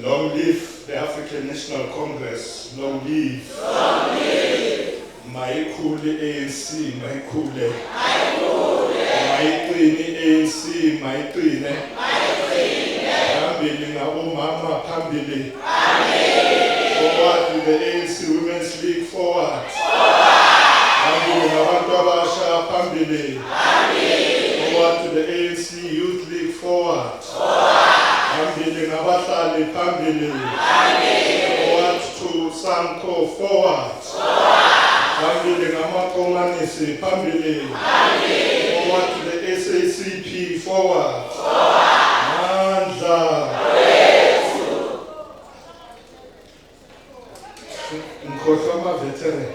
Long live the African National Congress. Long live. Mayikhule ANC, mayikhule. Mayiqine ANC, mayiqine. Phambili ngabomama, phambili. Forward to the ANC Women's League, forward. Phambili ngabantu abasha, phambili. Forward to the ANC Youth League, forward. Phambili ngabahlali, phambili. Forward to Sanko, forward. Phambili ngamakonganisi, phambili. Forward to the SACP, forward. Mandla. Nkhohlwa veteran.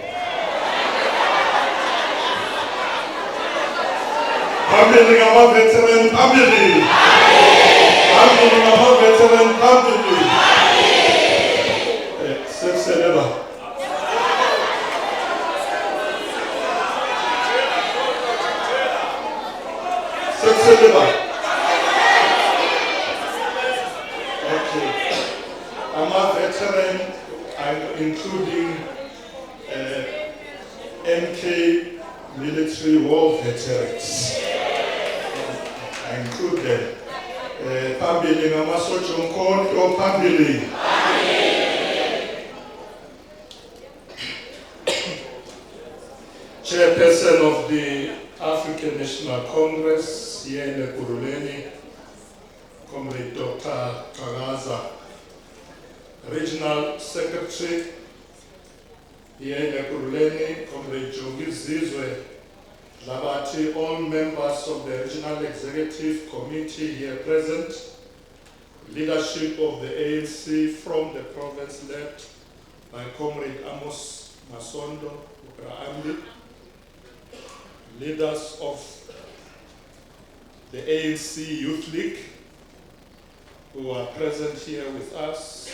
Phambili ngama-veteran, phambili. Phambili ngama-veteran, phambili. Sekuselela. Okay. I'm a veteran. I'm including MK military war veterans. I include them. Phambili ngamasotsha omkhonto, phambili. Chairperson of the African National Congress, here in Ekurhuleni, Comrade Dr. Kagaza. Regional Secretary, here in Ekurhuleni, Comrade Jogi Zizwe Labati, all members of the Regional Executive Committee here present, leadership of the ANC from the province led by Comrade Amos Masondo, Ambi, leaders of the ANC Youth League who are present here with us,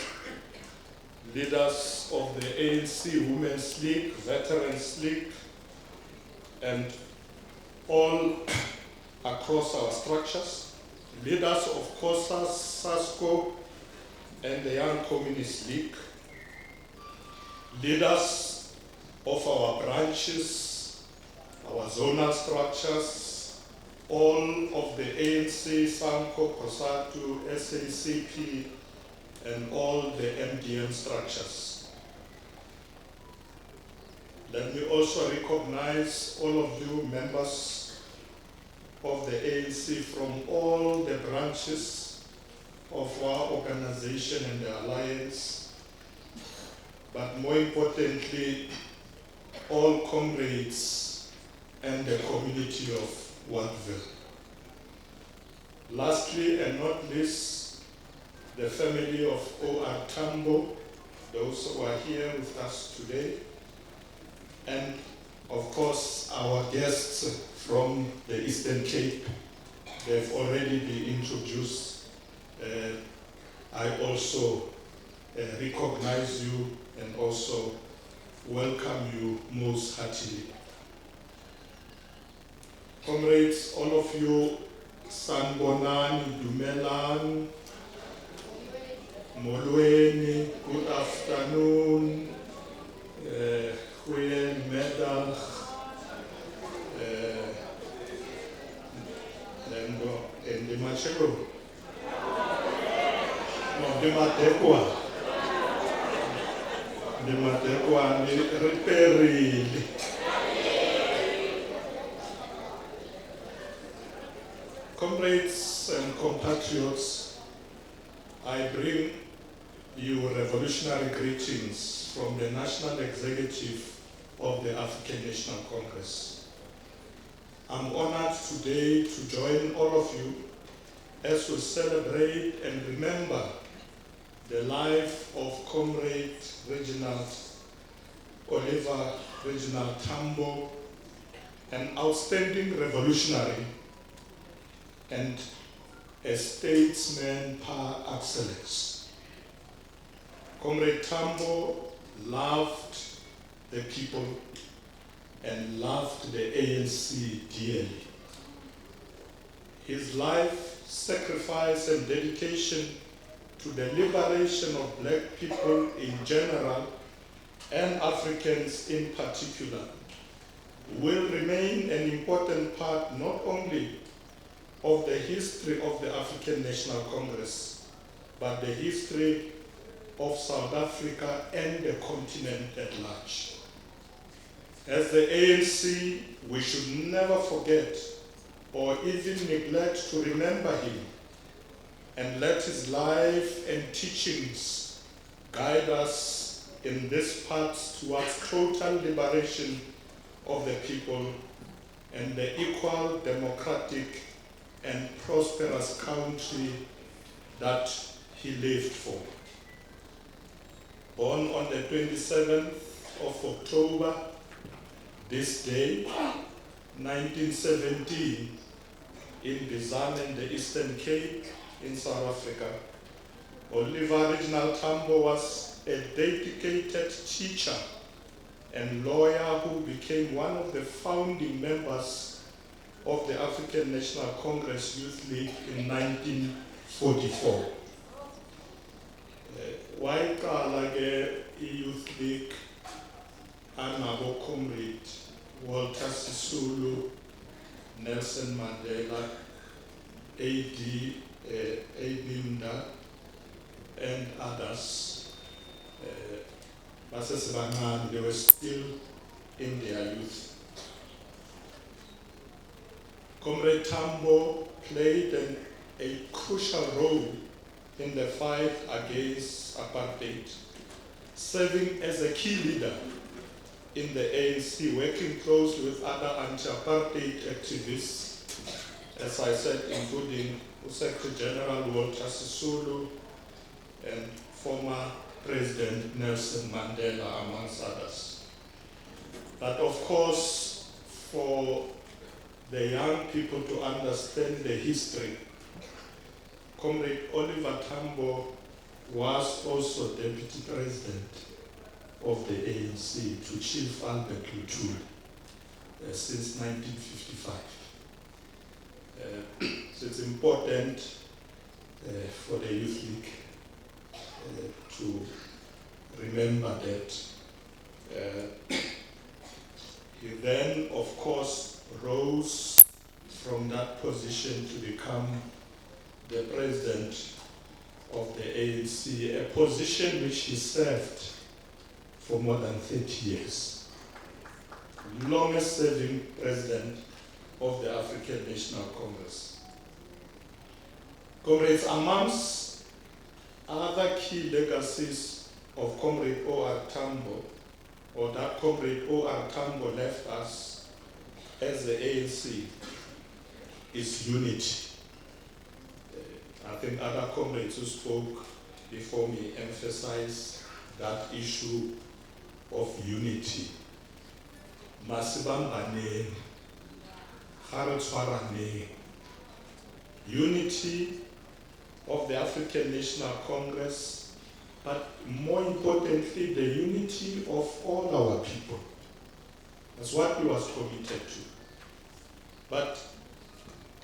leaders of the ANC Women's League, Veterans League, and all across our structures, leaders of COSAS, SASCO, and the Young Communist League, leaders of our branches, our zonal structures, all of the ANC, SANCO, COSATU, SACP, and all the MDM structures. Let me also recognize all of you members of the ANC from all the branches of our organization and the alliance, but more importantly, all comrades and the community of Wardville. Lastly and not least, the family of O.R. Tambo, those who are here with us today, and of course our guests from the Eastern Cape. They've already been introduced. I also recognize you and also welcome you most heartily. Comrades, all of you, Sanbonani, Dumelan, Molweni, good afternoon, goeiemiddag, and the Machelo. No, the Matekwa. The Matekwa, the Reperil. Comrades and compatriots, I bring you revolutionary greetings from the National Executive of the African National Congress. I'm honored today to join all of you as we celebrate and remember the life of Comrade Reginald Oliver Reginald Tambo, an outstanding revolutionary and a statesman par excellence. Comrade Tambo loved the people and loved the ANC dearly. His life, sacrifice, and dedication to to the liberation of black people in general and Africans in particular will remain an important part not only of the history of the African National Congress, but the history of South Africa and the continent at large. As the ANC, we should never forget or even neglect to remember him and let his life and teachings guide us in this path towards total liberation of the people and the equal, democratic, and prosperous country that he lived for. Born on the 27th of October, this day, 1917, in Bizana in the Eastern Cape in South Africa, Oliver Reginald Tambo was a dedicated teacher and lawyer who became one of the founding members of the African National Congress Youth League in 1944. Wayiqala ke i-Youth League anabo comrade Walter Sisulu, Nelson Mandela, A.D. Mda, and others. They were still in their youth. Comrade Tambo played a crucial role in the fight against apartheid, serving as a key leader in the ANC, working closely with other anti-apartheid activists, as I said, including Secretary General Walter Sisulu and former President Nelson Mandela, amongst others. But of course, for the young people to understand the history, Comrade Oliver Tambo was also Deputy President of the ANC to Chief Albert Luthuli since 1955. So it's important for the Youth League to remember that. He then, of course, rose from that position to become the president of the ANC, a position which he served for more than 30 years. Longest serving president of the African National Congress. Comrades, amongst other key legacies of Comrade O.R. Tambo, or that Comrade O.R. Tambo left us as the ANC, is unity. I think other comrades who spoke before me emphasized that issue of unity. Masibambane, Haratwarane, unity of the African National Congress, but more importantly, the unity of all our people. That's what he was committed to. But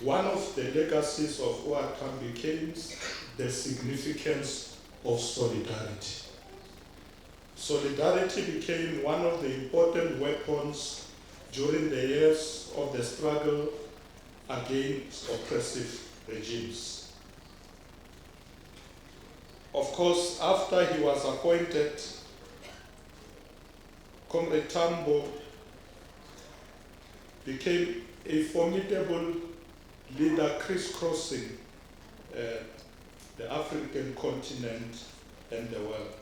one of the legacies of O.R. Tambo became the significance of solidarity. Solidarity became one of the important weapons during the years of the struggle against oppressive regimes. Of course, after he was appointed, Comrade Tambo became a formidable leader crisscrossing the African continent and the world.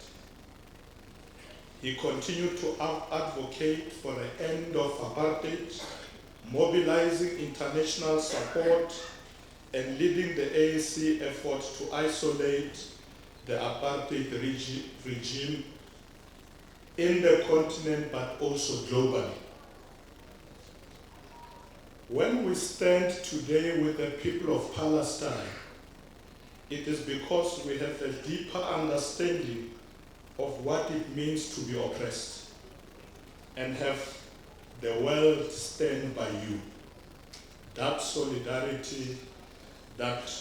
He continued to advocate for the end of apartheid, mobilizing international support and leading the ANC effort to isolate the apartheid regime in the continent but also globally. When we stand today with the people of Palestine, it is because we have a deeper understanding of what it means to be oppressed and have the world stand by you. That solidarity that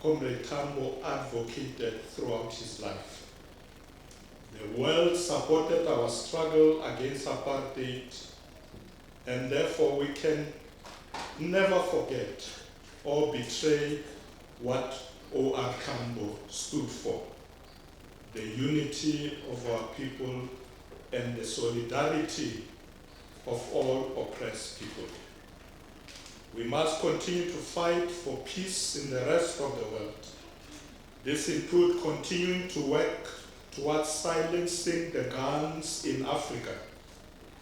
Comrade Tambo advocated throughout his life. The world supported our struggle against apartheid, and therefore we can never forget or betray what O.R. Tambo stood for: the unity of our people and the solidarity of all oppressed people. We must continue to fight for peace in the rest of the world. This includes continuing to work towards silencing the guns in Africa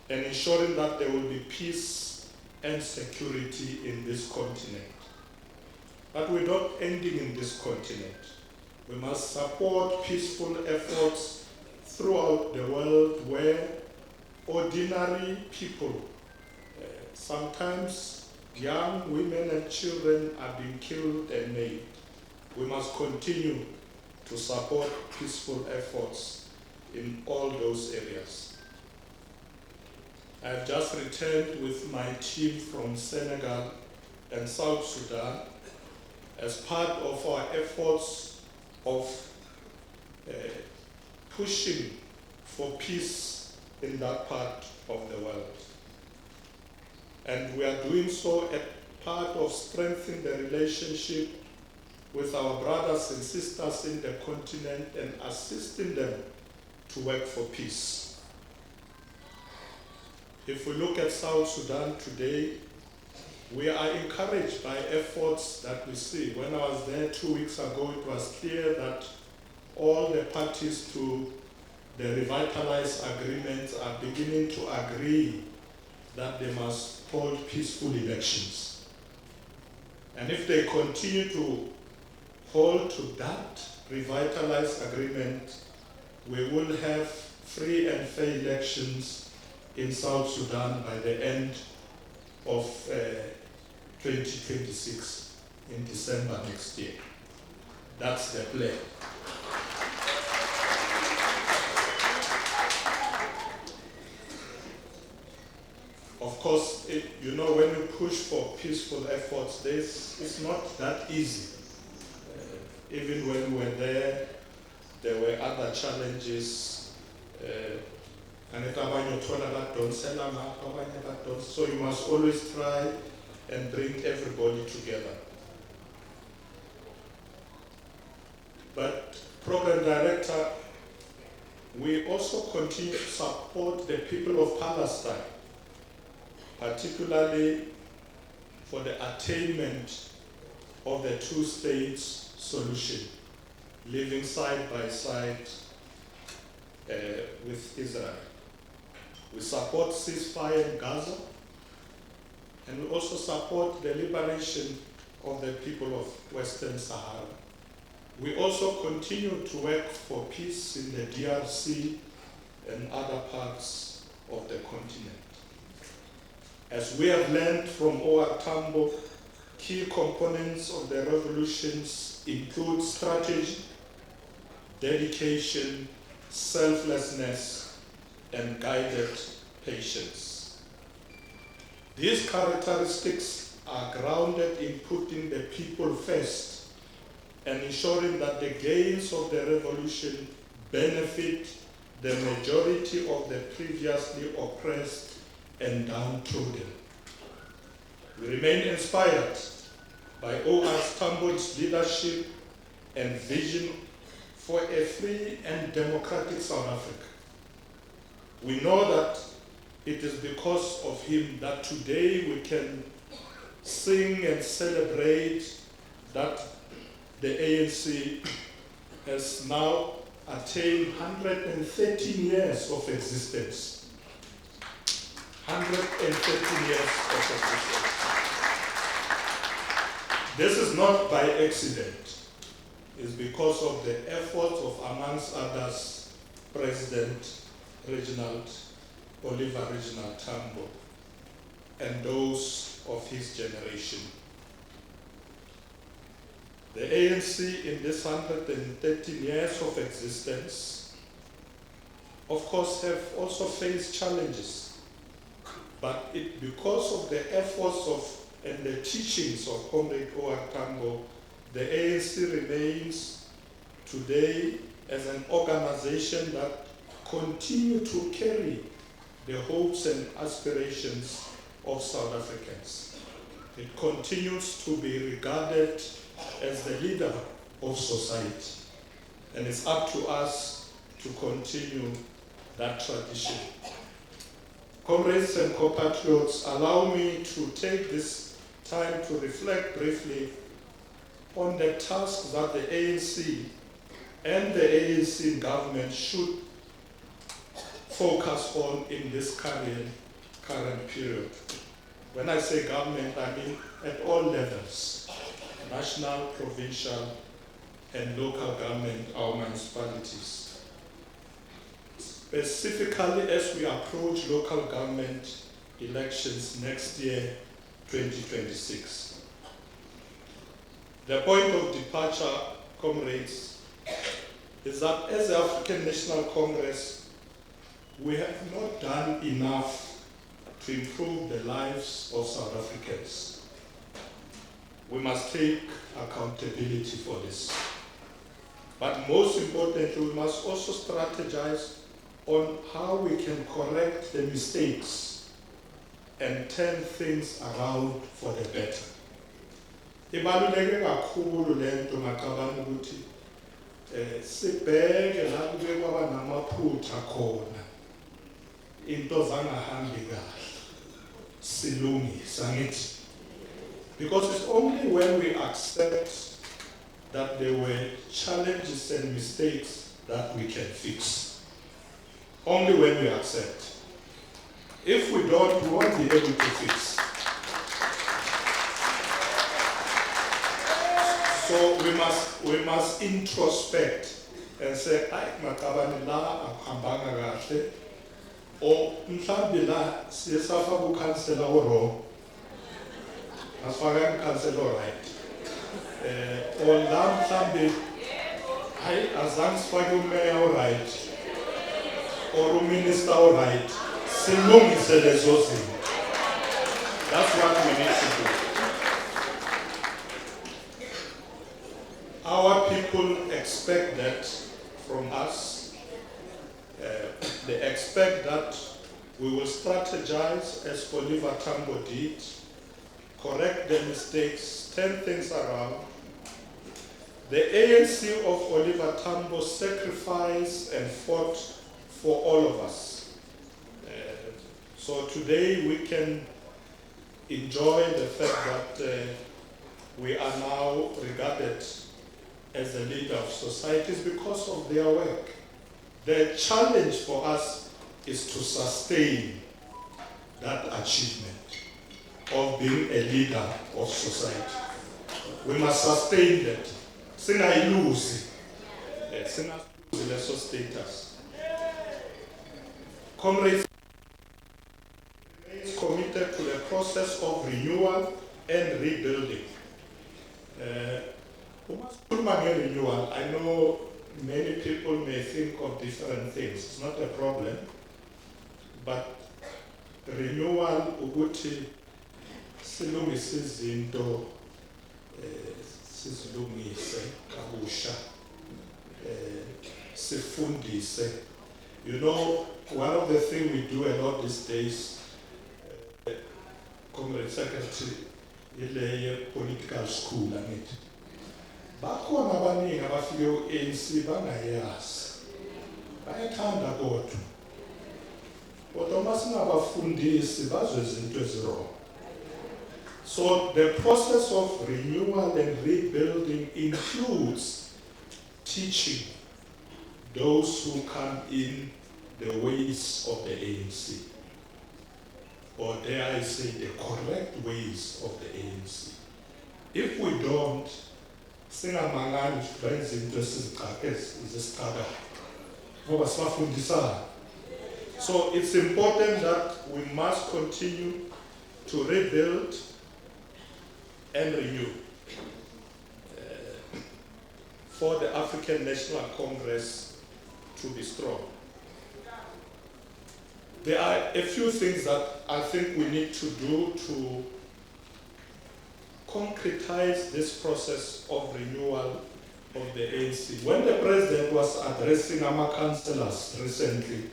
and ensuring that there will be peace and security in this continent. But we're not ending in this continent. We must support peaceful efforts throughout the world where ordinary people, sometimes young women and children, are being killed and maimed. We must continue to support peaceful efforts in all those areas. I have just returned with my team from Senegal and South Sudan as part of our efforts of pushing for peace in that part of the world. And we are doing so as part of strengthening the relationship with our brothers and sisters in the continent and assisting them to work for peace. If we look at South Sudan today, we are encouraged by efforts that we see. When I was there 2 weeks ago, it was clear that all the parties to the revitalized agreements are beginning to agree that they must hold peaceful elections. And if they continue to hold to that revitalized agreement, we will have free and fair elections in South Sudan by the end of 2026, in December next year. That's the plan. Of course, when you push for peaceful efforts, it's not that easy. Even when we were there were other challenges. So you must always try and bring everybody together. But Program Director, we also continue to support the people of Palestine, particularly for the attainment of the two-state solution, living side by side with Israel. We support ceasefire in Gaza, and we also support the liberation of the people of Western Sahara. We also continue to work for peace in the DRC and other parts of the continent. As we have learned from O.R. Tambo, key components of the revolutions include strategy, dedication, selflessness, and guided patience. These characteristics are grounded in putting the people first and ensuring that the gains of the revolution benefit the majority of the previously oppressed and downtrodden. We remain inspired by O.R. Tambo's leadership and vision for a free and democratic South Africa. We know that it is because of him that today we can sing and celebrate that the ANC has now attained 113 years of existence. 113 years of existence. This is not by accident. It's because of the efforts of, amongst others, President Oliver Reginald Tambo and those of his generation. The ANC in this 113 years of existence, of course, have also faced challenges, but because of the efforts and the teachings of Comrade O.R. Tambo, the ANC remains today as an organization that continue to carry the hopes and aspirations of South Africans. It continues to be regarded as the leader of society. And it's up to us to continue that tradition. Comrades and compatriots, allow me to take this time to reflect briefly on the tasks that the ANC and the ANC government should focus on in this current period. When I say government, I mean at all levels, national, provincial, and local government, our municipalities. Specifically as we approach local government elections next year, 2026. The point of departure, comrades, is that as the African National Congress, we have not done enough to improve the lives of South Africans. We must take accountability for this. But most importantly, we must also strategize on how we can correct the mistakes and turn things around for the better. Ibaluleke kakhulu lento ngicabanga ukuthi sibheke la kube kwaba namaphutha khona into zangahambi kahle silungisa ngithi, because it's only when we accept that there were challenges and mistakes that we can fix. Only when we accept. If we don't, we won't be able to fix. So we must introspect and say, ay, makabani la akuhambanga kahle, or mhlambi la siyesafa kukhansela wrong, asifaka ikhansela right. Or la mhlambi hayi azange sifake umeya right, or uminister right. Silungise lezo zinto. That's what we need to do. Our people expect that from us. They expect that we will strategize as Oliver Tambo did, correct the mistakes, turn things around. The ANC of Oliver Tambo sacrificed and fought for all of us. So today we can enjoy the fact that we are now regarded as a leader of societies because of their work. The challenge for us is to sustain that achievement of being a leader of society. We must sustain that. Singayiluzi leso status. Comrades remains committed to the process of renewal and rebuilding. Renewal. I know many people may think of different things. It's not a problem. But renewal, ukuthi silungise izinto, sizilungise kabusha, sifundise. You know, one of the things we do a lot these days, Comrade Secretary, ile political school, I mean. Bakhona abaningi abafike ku-ANC bangayazi, bayathanda kodwa uma singabafundisi bazwe izinto ezirong. So the process of renewal and rebuilding includes teaching those who come in the ways of the ANC, or dare I say the correct ways of the ANC. If we don't, so it's important that we must continue to rebuild and renew for the African National Congress to be strong. There are a few things that I think we need to do to concretize this process of renewal of the ANC. When the president was addressing our councillors recently,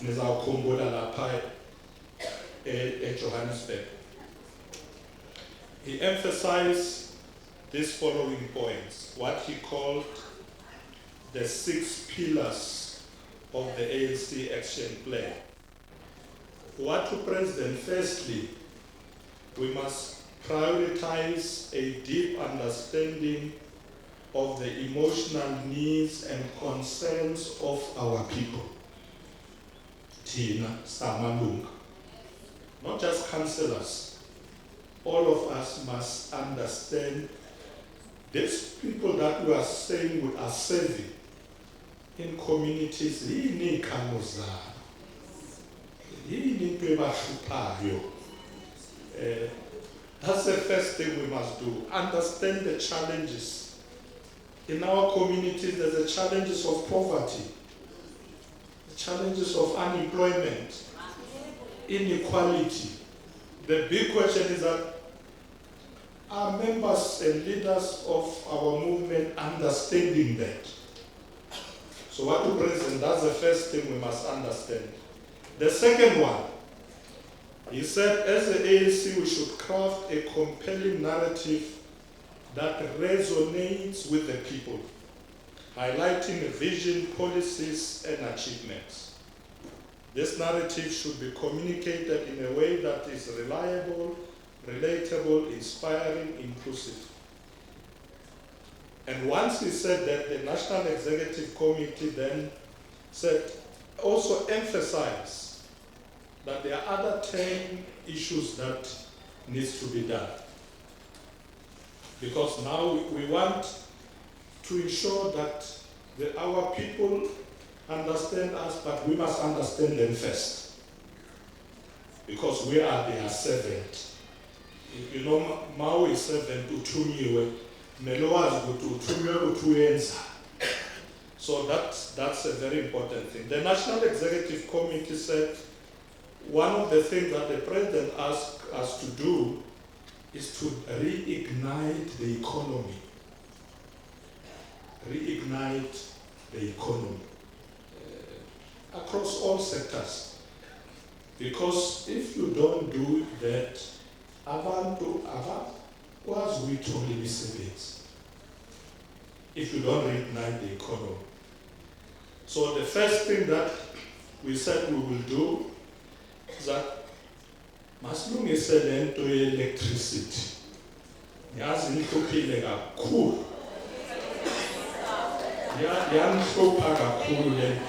nizawukhumbula lapha Johannesburg, he emphasized these following points, what he called the 6 pillars of the ANC action plan. What to President? Firstly, we must prioritize a deep understanding of the emotional needs and concerns of our people. Tina, Samalunga. Not just councillors. All of us must understand these people that we are saying we are serving in communities. That's the first thing we must do. Understand the challenges. In our communities, there's the challenges of poverty, the challenges of unemployment, inequality. The big question is that are members and leaders of our movement understanding that? So what to President, that's the first thing we must understand. The second one, he said, as the ANC, we should craft a compelling narrative that resonates with the people, highlighting vision, policies, and achievements. This narrative should be communicated in a way that is reliable, relatable, inspiring, inclusive. And once he said that, the National Executive Committee then said, also emphasize that there are other 10 issues that needs to be done. Because now we want to ensure that our people understand us, but we must understand them first. Because we are their servant. You know, Maui servant uthunyiwe, melowazi ukuthi uthunyiwe ukuthi uyenza. So that's a very important thing. The National Executive Committee said one of the things that the President asked us to do is to reignite the economy. Reignite the economy across all sectors. Because if you don't do that, abantu abakwazi ukuthola imisebenzi. If you don't reignite the economy. So the first thing that we said we will do is that masilungise lento ye-electricity. Yazi ngihluphile kakhulu. Yangihlupha kakhulu le.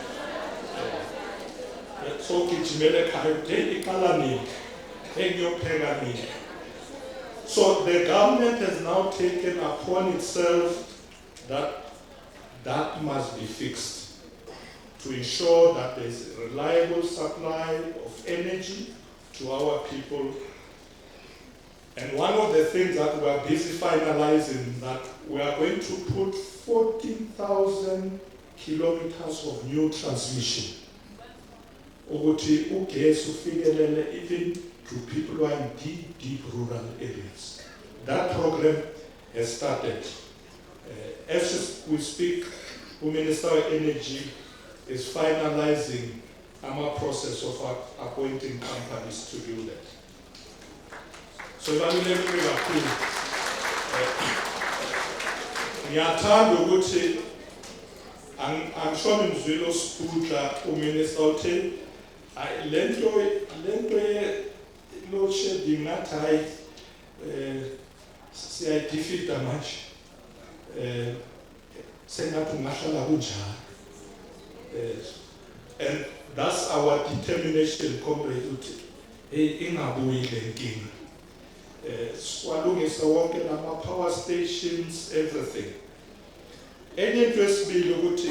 So gijimele ekhaya iqala nini? Engiyopheka nini? So the government has now taken upon itself that must be fixed to ensure that there is a reliable supply of energy to our people. And one of the things that we are busy finalizing, that we are going to put 14,000 kilometers of new transmission. Ukuthi ugesi ufikelele even to people who are in deep rural areas. That program has started. As we speak, the Minister of Energy is finalizing our process of appointing companies to do that. So ibalulekile kakhulu. Ngiyathanda ukuthi angishona imizwilo sibutla uMinister uthe lento load shedding ngathi hayi siyayidefeata manje. Sengathi ungahlala kunjalo. And that's our determination, comrade, ukuthi ingabuyi le nkinga. Swalungisa wonke lama power stations, everything. Enye into esibili ukuthi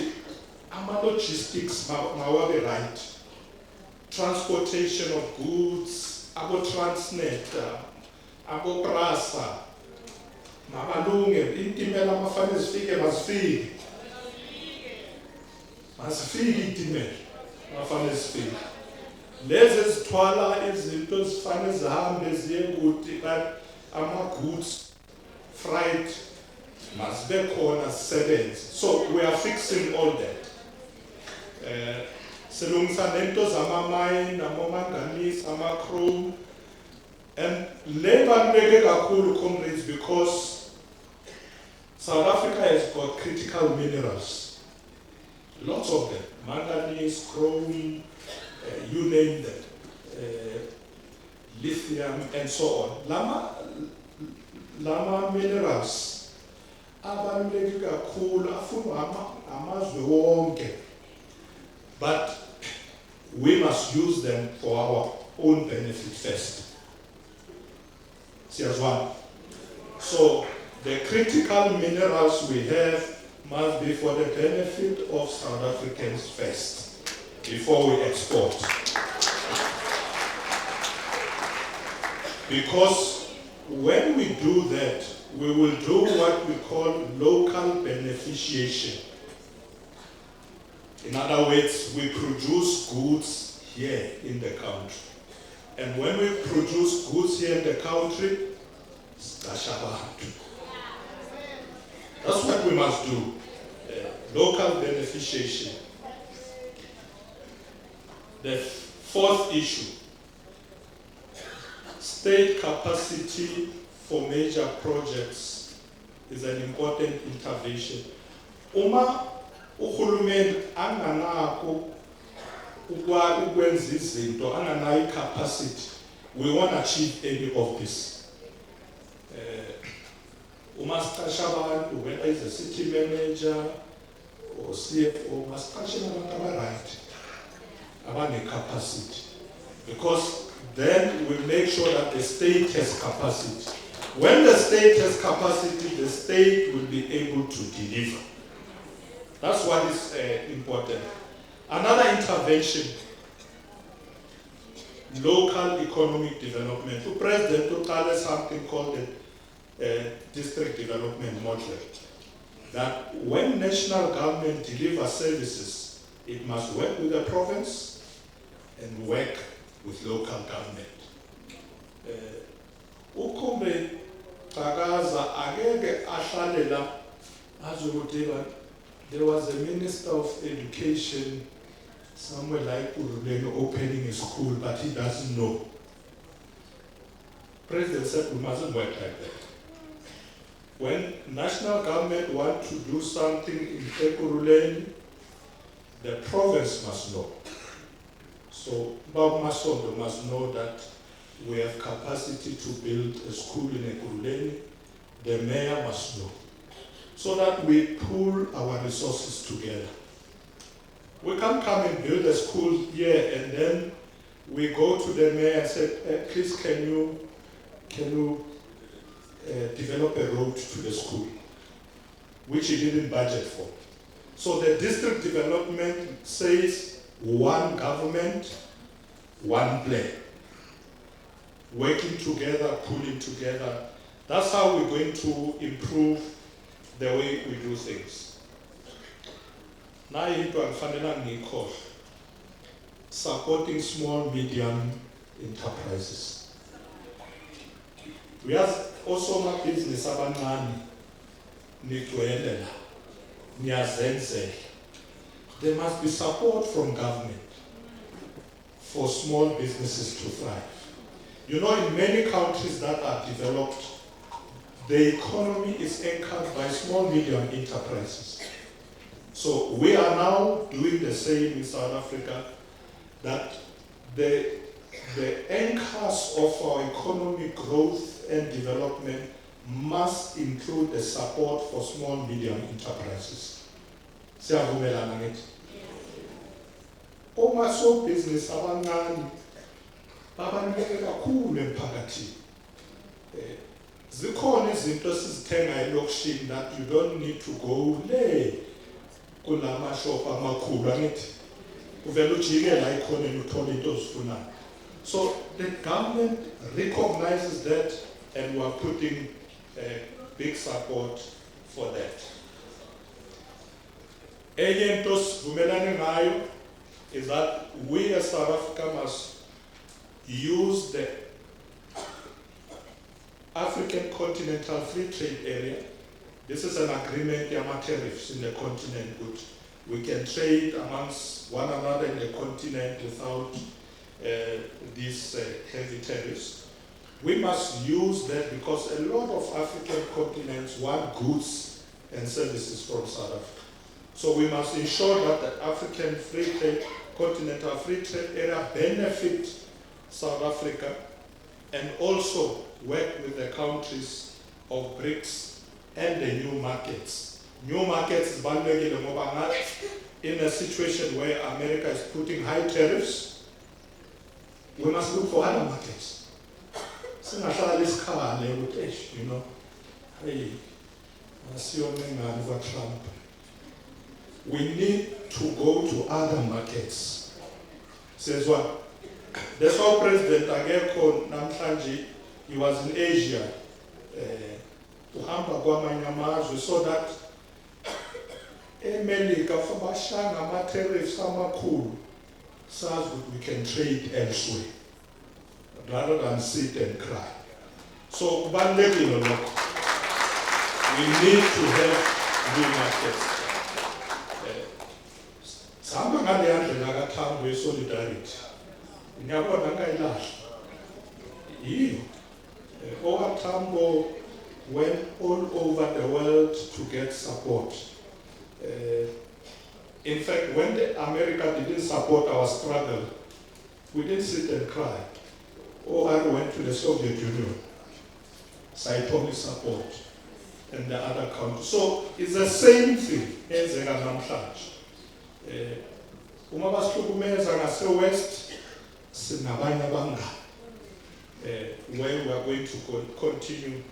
ama logistics mawabe right. Transportation of goods, abo Transnet, abo Prasa, mabalunge, intimela mafane zifike mazifike. Masifike intimela mafane zifike. Lezi zithwala izinto zifane zihambe ziye kude but ama goods freight must be corner settings. So we are fixing all that. Silungisa nento zama mine, manganese, chrome, and labor make kakhulu comrades because South Africa has got critical minerals, lots of them, manganese, chrome, you name them, lithium, and so on. Lama minerals abaluleke kakhulu afunwa amazwe wonke, but we must use them for our own benefit first. Siyazwana. So the critical minerals we have must be for the benefit of South Africans first before we export. Because when we do that, we will do what we call local beneficiation. In other words, we produce goods here in the country. And when we produce goods here in the country, that's what we must do. Local beneficiation. The fourth issue, state capacity for major projects is an important intervention. Uma uhulumeni anganako ukwenza izinto, anganayo capacity, we won't achieve any of this. Uma siqasha abantu, whether is a city manager or CFO, masiqashe abantu aba-right, abane-capacity. Because then we make sure that the state has capacity. When the state has capacity, the state will be able to deliver. That's what is important. Another intervention, local economic development. The president took something called the district development model. That when national government delivers services, it must work with the province and work with local government. Ukumbe Tagaza agege ashalela azukutiva. There was a minister of education somewhere like Uruleno opening a school, but he doesn't know. President said we mustn't work like that. When national government want to do something in Uruleno, the province must know. So Bob Masondo must know that we have capacity to build a school in Ekurhuleni. The mayor must know. So that we pool our resources together. We can't come and build a school here and then we go to the mayor and say, please can you develop a road to the school, which he didn't budget for. So the district development says one government, one plan. Working together, pulling together. That's how we're going to improve the way we do things. Now into Ngikho, supporting small, medium enterprises. We have also my business abancane nigcwelela niyazenzela. There must be support from government for small businesses to thrive. You know, in many countries that are developed, the economy is anchored by small, medium enterprises. So we are now doing the same in South Africa, that the anchors of our economic growth and development must include the support for small, medium enterprises. Siyavumelana ngithi? Oma so business abancane babaluleke kakhulu emphakathini. Zikhona izinto esizithenga elokishini that you don't need to go le kulama shop amakhulu angithi uvela ujike la ikhona uthola into ozifunayo. So the government recognizes that and we are putting big support for that. Enye into sivumelane ngayo is that we as South Africa must use the African Continental Free Trade Area. This is an agreement, tariffs in the continent, which we can trade amongst one another in the continent without these heavy tariffs. We must use that because a lot of African continents want goods and services from South Africa. So we must ensure that the African Free Trade, Continental Free Trade Area benefit South Africa and also work with the countries of BRICS and the new markets. New markets in a situation where America is putting high tariffs, we must look for other markets. You know, hey, Trump. We need to go to other markets. Says what? That's how President Ageko Namtlanji, he was in Asia. We saw that America for Bashanga tariffs are cool. So we can trade elsewhere rather than sit and cry. So we need to have new markets. Samba ngale yandlela kaTambo solidarity. Ngiyabona ngayilahla. Yiyo. Tambo went all over the world to get support. In fact, when America didn't support our struggle, we didn't sit and cry. I went to the Soviet Union. Saitoni support and the other countries. So it's the same thing as namhlanje. Uma basihlukumeza ngase-West sinabanye abangani where we are going to continue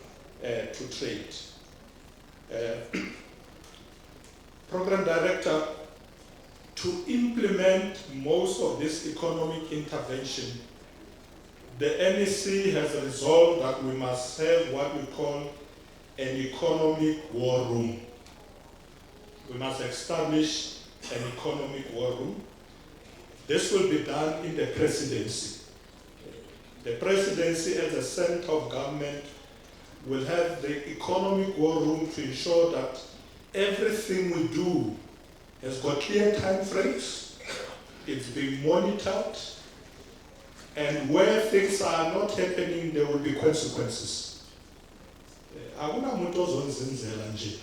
to trade. Program Director, to implement most of this economic intervention, the NEC has resolved that we must have what we call an economic war room. We must establish an economic war room. This will be done in the presidency. The presidency as a center of government will have the economic war room to ensure that everything we do has got clear time frames, it's being monitored, and where things are not happening, there will be consequences. Akuna muntu ozonzenzela nje.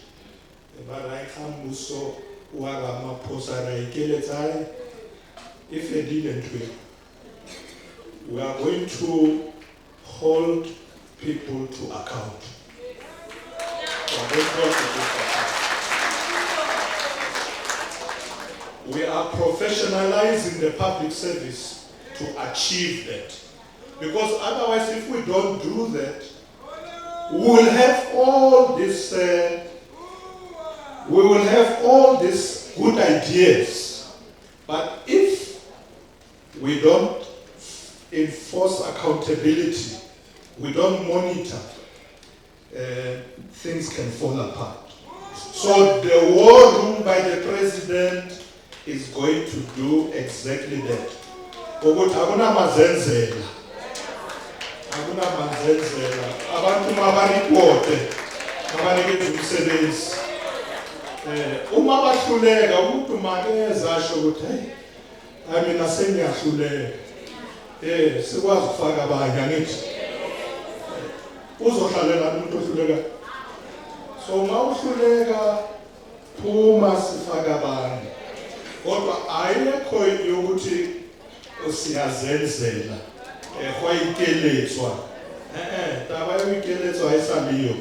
Barayikhambuso wakamaphosa rayikeletsayi if they didn't win. We are going to hold people to account. We are professionalizing the public service to achieve that. Because otherwise, if we don't do that, we will have all this good ideas. But if we don't enforce accountability, we don't monitor, things can fall apart. So the war room by the president is going to do exactly that. Hakuna mazenzela. Abantu mabaripote. Mabanikeza umsebenzi. Uma bahluleka umuntu makeza asho ukuthi hey mina sengiyahluleka. Sikwazi ukufaka abanye angithi. Uzohlalela umuntu ohluleka. So uma uhluleka phuma sifaka abanye. Kodwa ayekho yokuthi usiyazenzela kwayikeletswa taba yoyikeletswa ayisaliyo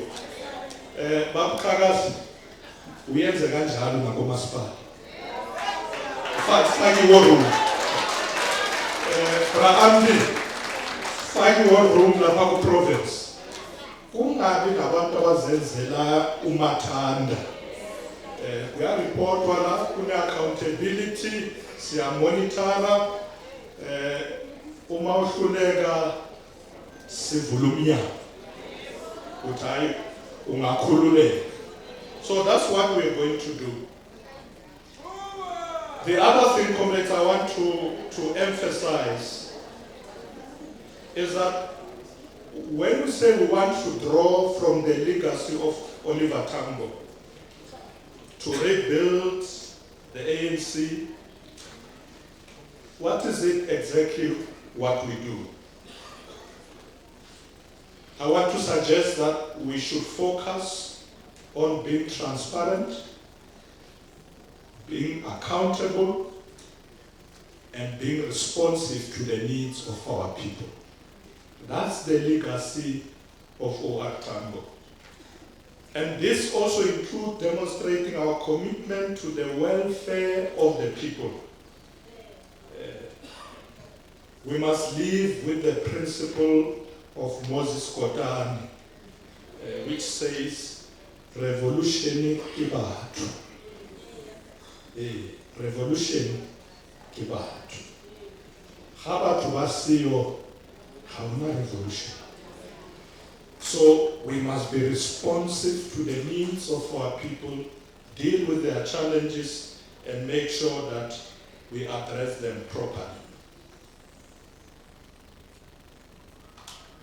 babuqhakazi uyenze kanjalo ngakomasipala faki war room Amdi faki war room lapha ku-province kungabi nabantu abazenzela umathanda kuyaripotwa la kune-accountability siyamonitara uma uhluleka sivula umnyango ukuthi hayi ungakhululeka. So that's what we're going to do. The other thing, comrades, I want to emphasize is that when we say we want to draw from the legacy of Oliver Tambo to rebuild the ANC, what is it exactly what we do? I want to suggest that we should focus on being transparent, being accountable, and being responsive to the needs of our people. That's the legacy of O.R. Tambo. And this also includes demonstrating our commitment to the welfare of the people. We must live with the principle of Moses Kotane, which says, revolution ke batho. Revolution ke batho. Ga batho ba seyo, ga hona revolution. So we must be responsive to the needs of our people, deal with their challenges, and make sure that we address them properly.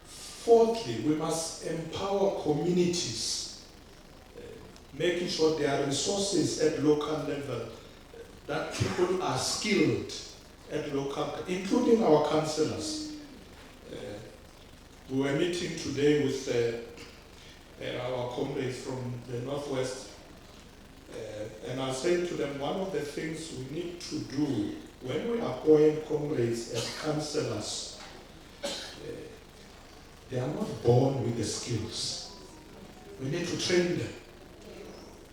Fourthly, we must empower communities, making sure there are resources at local level, that people are skilled at local, including our councillors. We were meeting today with our comrades from the Northwest, and I was saying to them, one of the things we need to do when we appoint comrades as councillors, they are not born with the skills. We need to train them.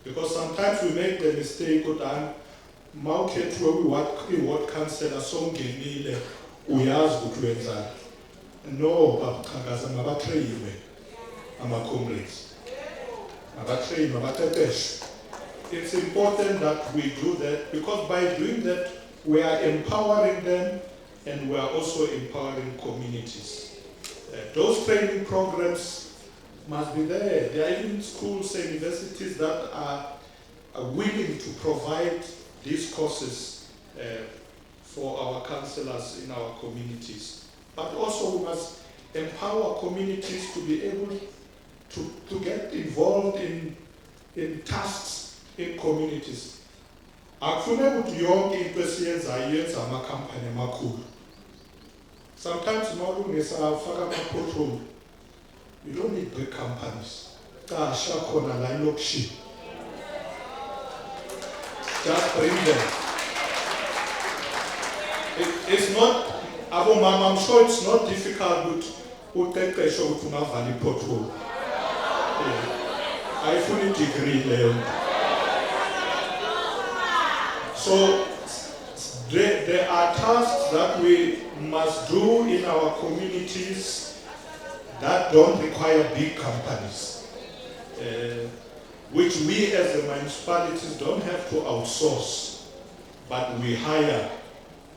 Because sometimes we make the mistake that market where we want councillor so ngenile uyazi ukuthi wenzani. No, babaqhakaza mabatrainwe ama-comrades. Mabatrainwe, mabatheteshwe. It's important that we do that, because by doing that, we are empowering them and we are also empowering communities. Those training programs must be there. There are even schools and universities that are willing to provide these courses for our councillors in our communities. But also we must empower communities to be able to get involved in tasks in communities. Akufuneki ukuthi yonke into esiyenzayo yenza ama-company amakhulu. Sometimes you don't need big companies. Just bring them. It's not, I'm sure it's not difficult to take a show to Valley Pothole. I fully agree there. So there are tasks that we must do in our communities that don't require big companies, which we as the municipalities don't have to outsource, but we hire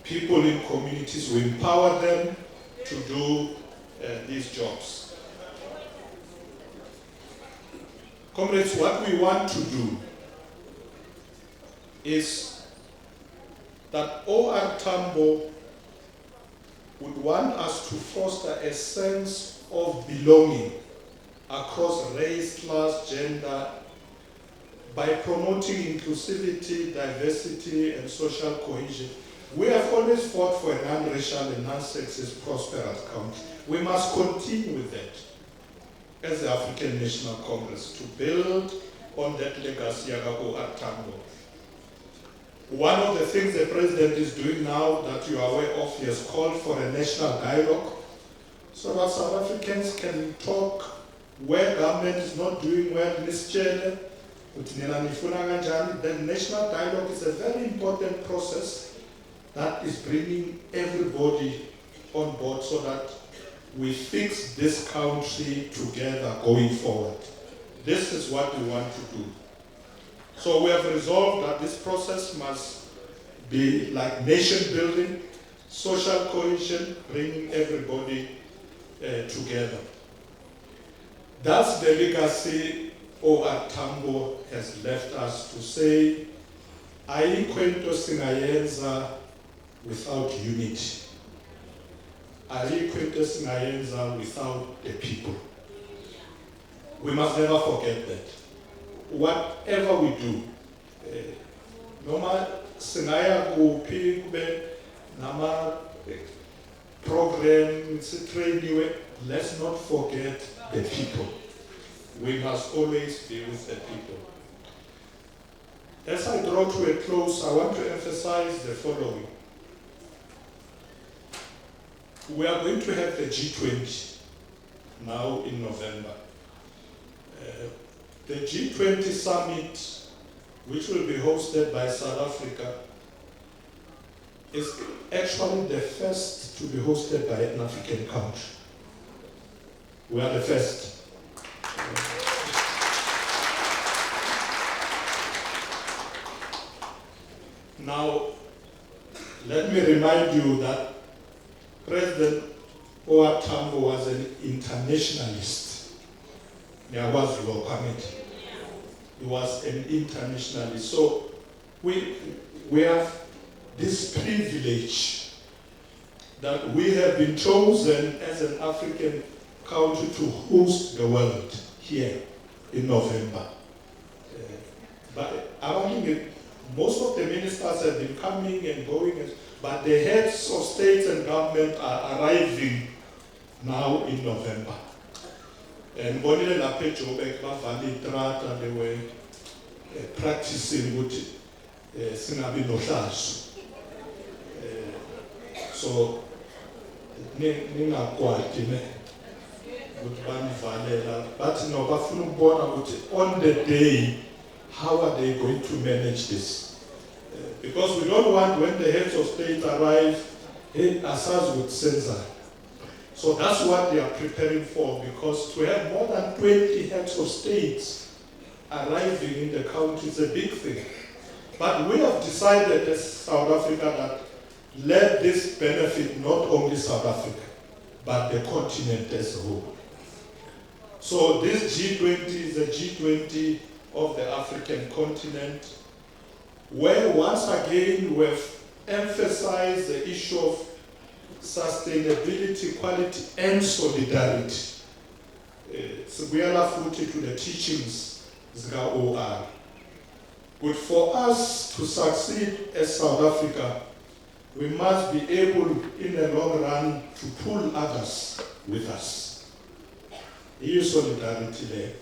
people in communities, we empower them to do these jobs. Comrades, what we want to do is that O.R. Tambo would want us to foster a sense of belonging across race, class, gender, by promoting inclusivity, diversity, and social cohesion. We have always fought for a non-racial and non-sexist prosperous country. We must continue with that as the African National Congress to build on that legacy of O.R. Tambo. One of the things the President is doing now that you are aware of, he has called for a national dialogue so that South Africans can talk where government is not doing well, the national dialogue is a very important process that is bringing everybody on board so that we fix this country together going forward. This is what we want to do. So we have resolved that this process must be like nation building, social cohesion, bringing everybody together. That's the legacy O.R. Tambo has left us, to say, ayikho into singayenza without unity. ayikho into esingayenza without the people. We must never forget that. Whatever we do, noma singaya kuphi kube nama program sitrainiwe, let's not forget the people. We must always be with the people. As I draw to a close, I want to emphasize the following. We are going to have the G20 now in November. The G20 summit, which will be hosted by South Africa, is actually the first to be hosted by an African country. We are the first. Now, let me remind you that President Tambo was an internationalist. He was an internationalist. So we have this privilege that we have been chosen as an African country to host the world here in November. But I think most of the ministers have been coming and going, but the heads of states and government are arriving now in November. And Bonile Lape Jobek Bavali Trata, they were practicing what Sinabi Notash. So, Nina Quatine, but no, on the day, how are they going to manage this? Because we don't want, when the heads of state arrive, Assas would censor. So that's what they are preparing for, because to have more than 20 heads of states arriving in the country is a big thing. But we have decided as South Africa that let this benefit not only South Africa, but the continent as a whole. So this G20 is a G20 of the African continent, where once again we've emphasized the issue of sustainability, equality, and solidarity. Sibuyela futhi to the teachings zika OR. But for us to succeed as South Africa, we must be able, in the long run, to pull others with us. EU solidarity there.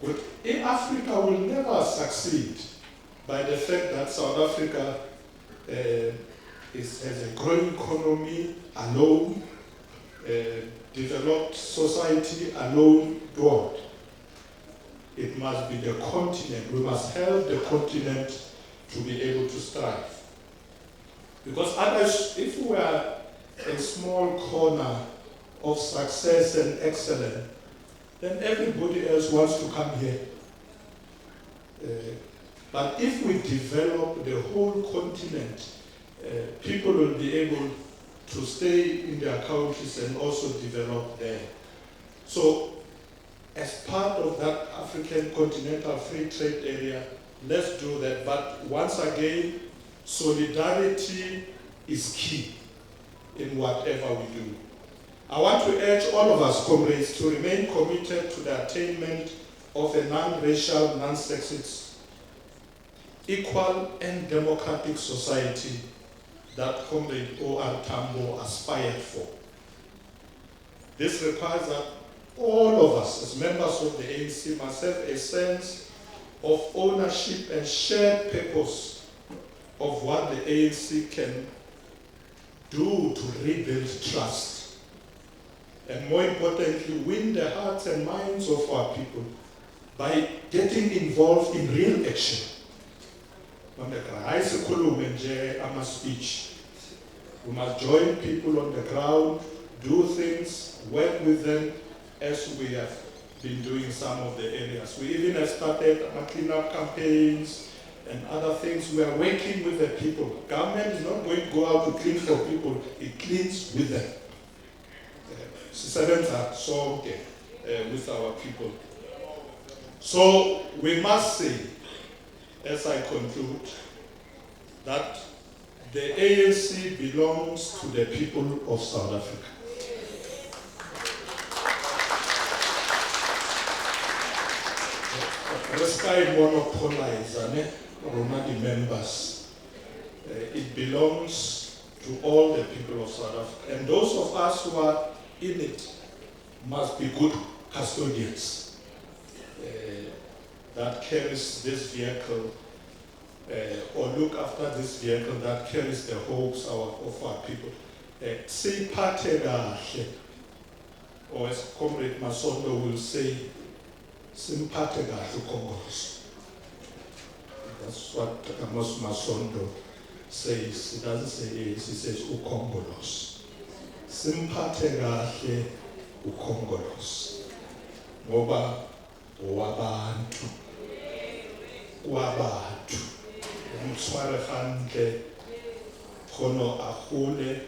But in Africa will never succeed by the fact that South Africa has a growing economy alone, developed society alone, don't. It must be the continent. We must help the continent to be able to strive. Because otherwise, if we are a small corner of success and excellence, then everybody else wants to come here. But if we develop the whole continent, people will be able to stay in their countries and also develop there. So, as part of that African continental free trade area, let's do that. But once again, solidarity is key in whatever we do. I want to urge all of us, comrades, to remain committed to the attainment of a non-racial, non-sexist, equal and democratic society that Comrade O.R. Tambo aspired for. This requires that all of us, as members of the ANC, must have a sense of ownership and shared purpose of what the ANC can do to rebuild trust. And more importantly, win the hearts and minds of our people by getting involved in real action. Speech. We must join people on the ground, do things, work with them, as we have been doing in some of the areas. We even have started clean-up campaigns and other things. We are working with the people. Government is not going to go out to clean for people, it cleans with them. Servants are so with our people. So we must say, as I conclude, that The ANC belongs to the people of South Africa. Resky monopolize, Romani members. It belongs to all the people of South Africa. And those of us who are in it must be good custodians that carries this vehicle or look after this vehicle that carries the hopes of our people. Siyiphathe kahle, or as Comrade Masondo will say, simphathe kahle uKhongolose. That's what Amos Masondo says. He doesn't say it, he says uKhongolose. Simphathe kahle uKhongolose. Ngoba wabantu. Wabantu. Umtshware hantle khono ahole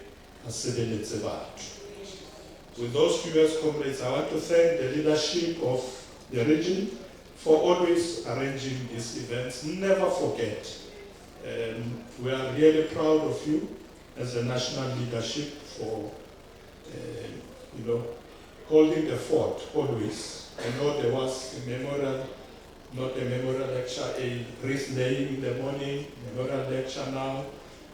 asebeletse batho. With those few comrades, I want to thank the leadership of the region for always arranging these events. Never forget. We are really proud of you as a national leadership for holding the fort always. I know there was a memorial, not a memorial lecture, a wreath laying in the morning, memorial lecture now,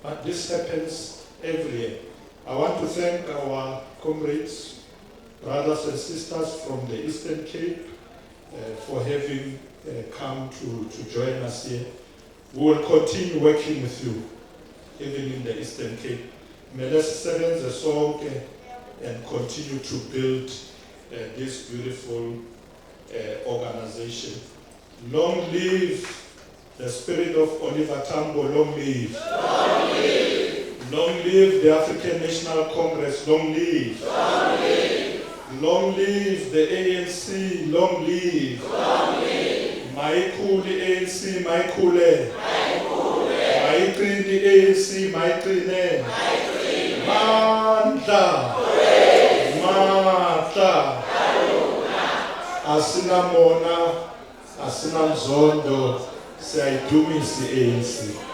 but this happens every year. I want to thank our comrades, brothers and sisters from the Eastern Cape for having come to join us here. We will continue working with you, even in the Eastern Cape. May let's seven the song and continue to build this beautiful organization. Long live the spirit of Oliver Tambo, long live. Long live. Long live the African National Congress, long live. Long live. Long live the ANC, long live. Long live. Maikuli ANC, Maikule. Maikule. Maikuli ANC, Maikule. Maikule. Manda. Mata. Asina mona, asina mzondo, siyayidumisa i-ANC.